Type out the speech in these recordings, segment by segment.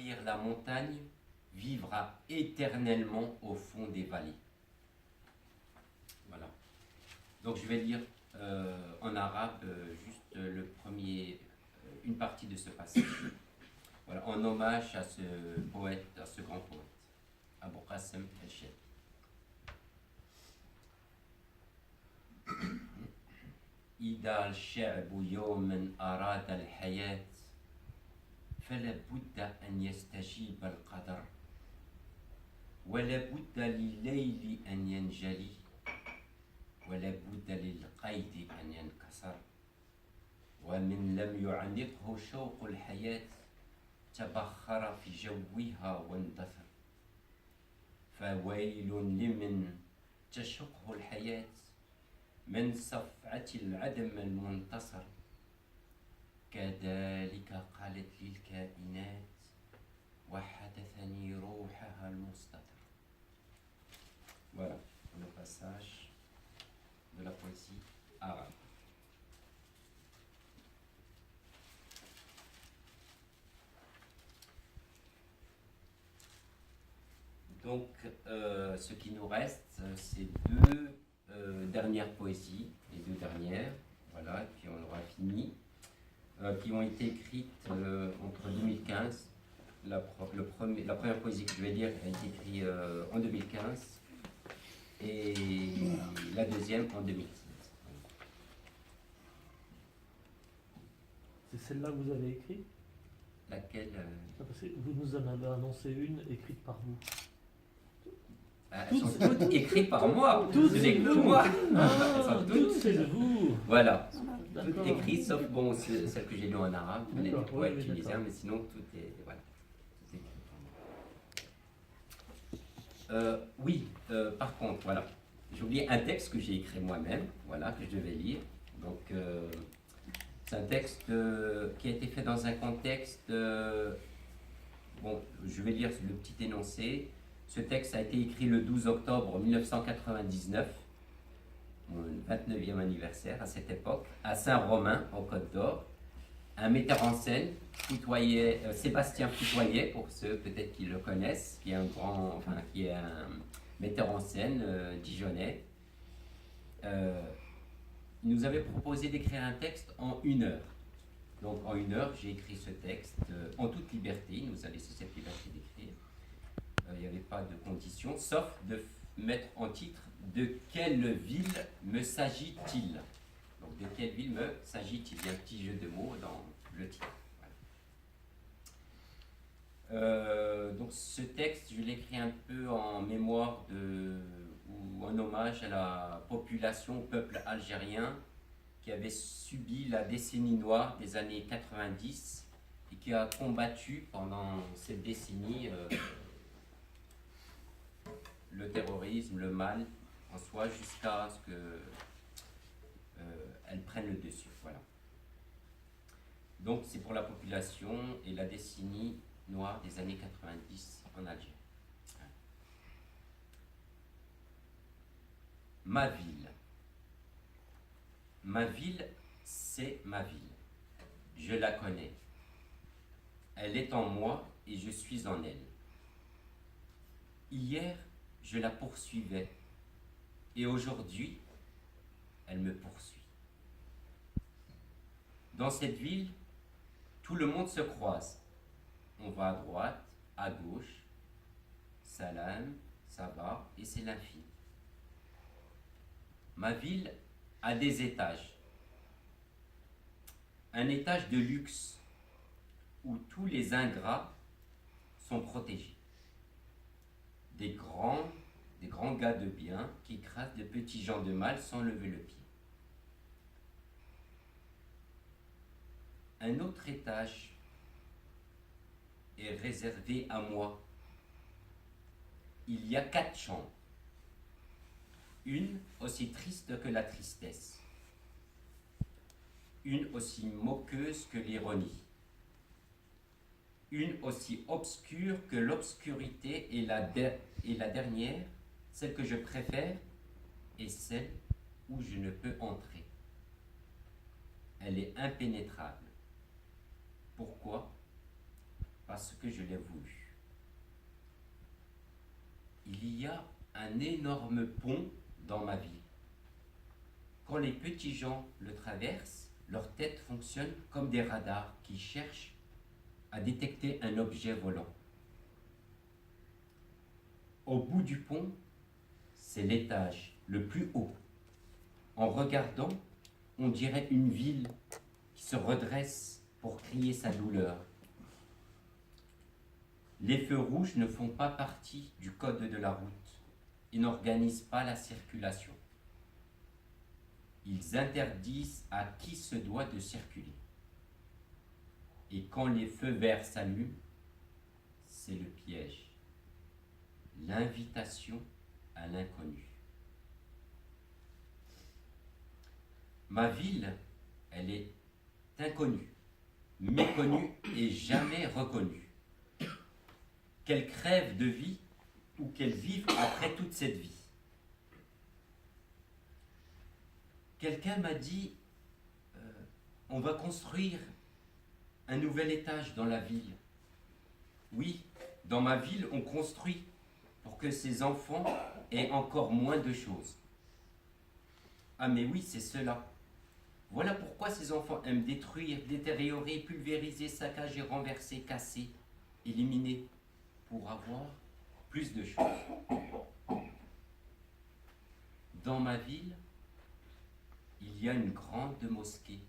ravir la montagne vivra éternellement au fond des vallées. Voilà. Donc je vais lire en arabe juste une partie de ce passage. Voilà, en hommage à ce poète, à ce grand poète, Abou Qasim El-Shed. إذا الشعب يوما أراد الحياة فلا بد أن يستجيب القدر ولا بد لليل أن ينجلي ولا بد للقيد أن ينكسر ومن لم يعنقه شوق الحياة تبخر في جوها واندثر فويل لمن تشقه الحياة من صفعة العدم المنتصر كذلك قالت لي الكائنات وحدثني روحها المستتر. Voilà le passage de la poésie arabe. Donc, ce qui nous reste, c'est deux dernières poésies, les deux dernières, voilà, et puis on aura fini, qui ont été écrites entre 2015. La première poésie que je vais lire a été écrite en 2015 et la deuxième en 2016. C'est celle-là que vous avez écrite? Laquelle Parce que vous nous en avez annoncé une écrite par vous. Elles sont toutes écrites par moi. Toutes, Ce c'est n'est que vous. moi. Ah, Elles sont toutes, c'est de vous. Voilà. Toutes D'accord. écrites, sauf bon, celle que j'ai lue en arabe, elle est D'accord, du poète oui, tunisien, d'accord. mais sinon tout est, voilà, tout est écrit par moi. Oui, par contre, voilà, j'ai oublié un texte que j'ai écrit moi-même, voilà, que je devais lire. Donc, c'est un texte qui a été fait dans un contexte. Bon, je vais lire le petit énoncé. Ce texte a été écrit le 12 octobre 1999, mon 29e anniversaire à cette époque, à Saint-Romain, en Côte d'Or. Un metteur en scène, Sébastien Foutoyer, pour ceux peut-être qui le connaissent, qui est un metteur en scène dijonnais. Il nous avait proposé d'écrire un texte en 1 heure. Donc en 1 heure, j'ai écrit ce texte en toute liberté. Il nous a laissé cette liberté d'écrire. Il n'y avait pas de conditions, sauf de mettre en titre « De quelle ville me s'agit-il » Donc, de quelle ville me s'agit-il? Il y a un petit jeu de mots dans le titre. Voilà. Donc, ce texte, je l'ai écrit un peu en mémoire ou en hommage à la population, au peuple algérien qui avait subi la décennie noire des années 90 et qui a combattu pendant cette décennie le terrorisme, le mal en soi, jusqu'à ce qu'elle prenne le dessus. Voilà. Donc c'est pour la population et la décennie noire des années 90 en Algérie. Ma ville. Ma ville, c'est ma ville. Je la connais. Elle est en moi et je suis en elle. Hier, je la poursuivais et aujourd'hui, elle me poursuit. Dans cette ville, tout le monde se croise. On va à droite, à gauche, salam, ça va, et c'est l'infini. Ma ville a des étages. Un étage de luxe où tous les ingrats sont protégés. Des grands gars de bien qui écrasent de petits gens de mal sans lever le pied. Un autre étage est réservé à moi. Il y a 4 chambres. Une aussi triste que la tristesse. Une aussi moqueuse que l'ironie. Une aussi obscure que l'obscurité et la dernière, celle que je préfère, est celle où je ne peux entrer. Elle est impénétrable. Pourquoi? parce que je l'ai voulu. Il y a un énorme pont dans ma vie. Quand les petits gens le traversent, leur tête fonctionne comme des radars qui cherchent à détecter un objet volant. Au bout du pont, c'est l'étage le plus haut. En regardant, on dirait une ville qui se redresse pour crier sa douleur. Les feux rouges ne font pas partie du code de la route et n'organisent pas la circulation. Ils interdisent à qui se doit de circuler. Et quand les feux verts s'allument, c'est le piège, l'invitation à l'inconnu. Ma ville, elle est inconnue, méconnue et jamais reconnue. Qu'elle crève de vie ou qu'elle vive après toute cette vie. Quelqu'un m'a dit, on va construire un nouvel étage dans la ville. Oui, dans ma ville, on construit pour que ces enfants aient encore moins de choses. Ah mais oui, c'est cela. Voilà pourquoi ces enfants aiment détruire, détériorer, pulvériser, saccager, renverser, casser, éliminer, pour avoir plus de choses. Dans ma ville, il y a une grande mosquée,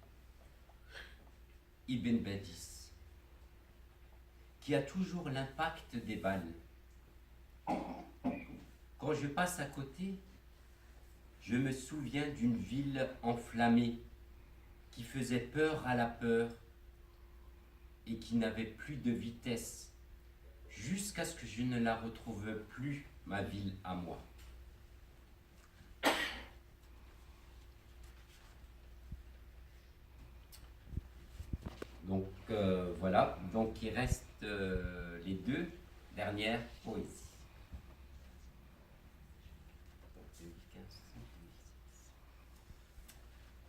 Ibn Badis, qui a toujours l'impact des balles. Quand je passe à côté, je me souviens d'une ville enflammée qui faisait peur à la peur et qui n'avait plus de vitesse jusqu'à ce que je ne la retrouve plus, ma ville à moi. Donc voilà, donc il reste les deux dernières poésies.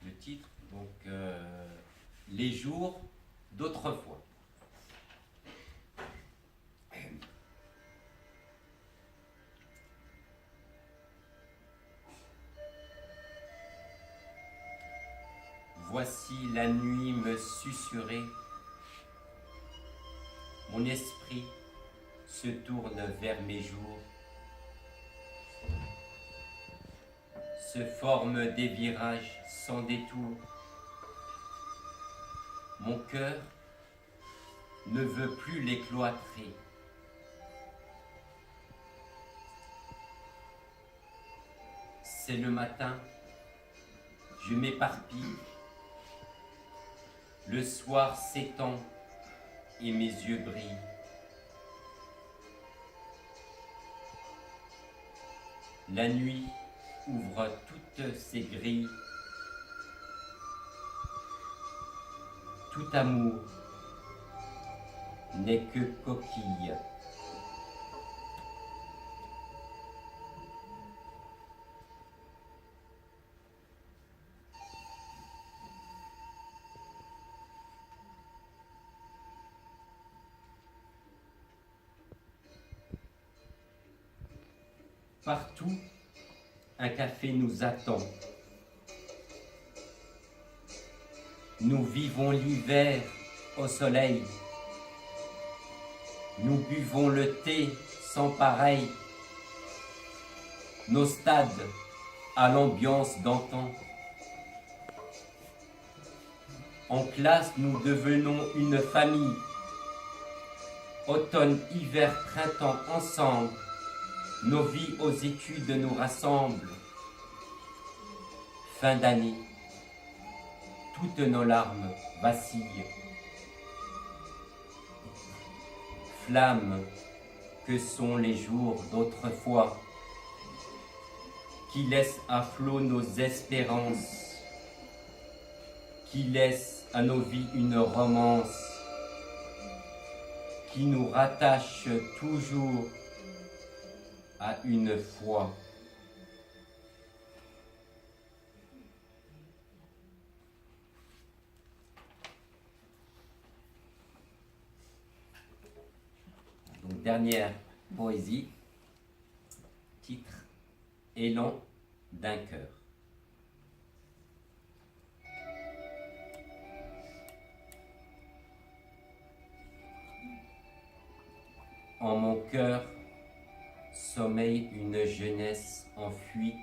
Le titre, donc les jours d'autrefois. Voici la nuit me susurrer, mon esprit se tourne vers mes jours, se forment des virages sans détour. Mon cœur ne veut plus les cloîtrer. C'est le matin, je m'éparpille. Le soir s'étend et mes yeux brillent. La nuit ouvre toutes ses grilles. Tout amour n'est que coquille. Partout, un café nous attend. Nous vivons l'hiver au soleil. Nous buvons le thé sans pareil. Nos stades à l'ambiance d'antan. En classe, nous devenons une famille. Automne, hiver, printemps, ensemble. Nos vies aux études nous rassemblent. Fin d'année, toutes nos larmes vacillent. Flammes que sont les jours d'autrefois, qui laissent à flot nos espérances, qui laissent à nos vies une romance, qui nous rattache toujours à une foi. dernière poésie, titre Élan d'un cœur. En mon cœur sommeille une jeunesse en fuite.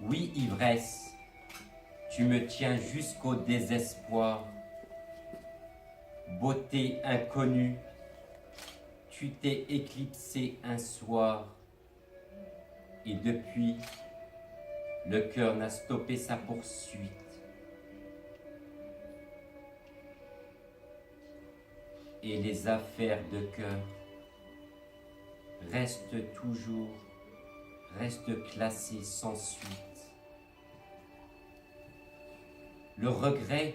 Oui, ivresse, tu me tiens jusqu'au désespoir. Beauté inconnue, tu t'es éclipsé un soir. Et depuis, le cœur n'a stoppé sa poursuite. Et les affaires de cœur restent toujours, restent classées sans suite. Le regret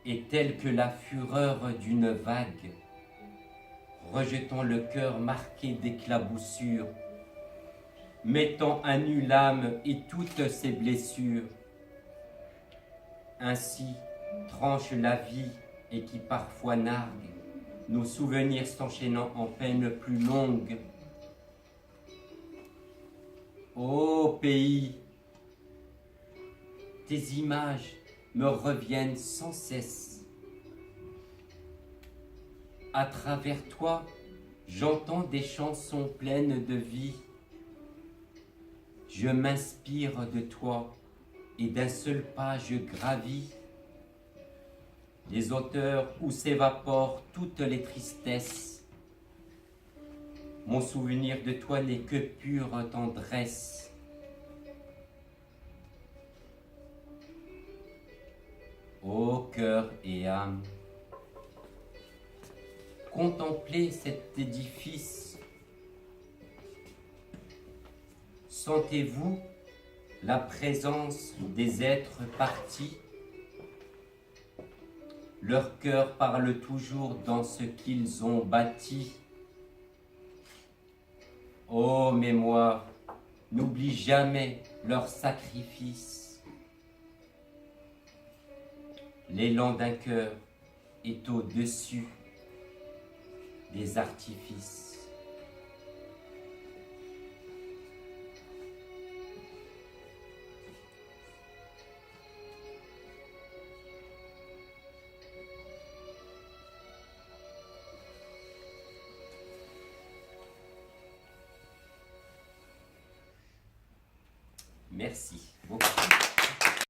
est tel que la fureur d'une vague, rejetant le cœur marqué d'éclaboussures, mettant à nu l'âme et toutes ses blessures. Ainsi tranche la vie et qui parfois nargue, nos souvenirs s'enchaînant en peine plus longue. Ô pays, tes images me reviennent sans cesse. À travers toi, j'entends des chansons pleines de vie. Je m'inspire de toi et d'un seul pas je gravis les hauteurs où s'évaporent toutes les tristesses. Mon souvenir de toi n'est que pure tendresse. Ô cœur et âme, contemplez cet édifice. Sentez-vous la présence des êtres partis? Leur cœur parle toujours dans ce qu'ils ont bâti. Ô mémoire, n'oublie jamais leur sacrifice. L'élan d'un cœur est au-dessus des artifices. Merci beaucoup.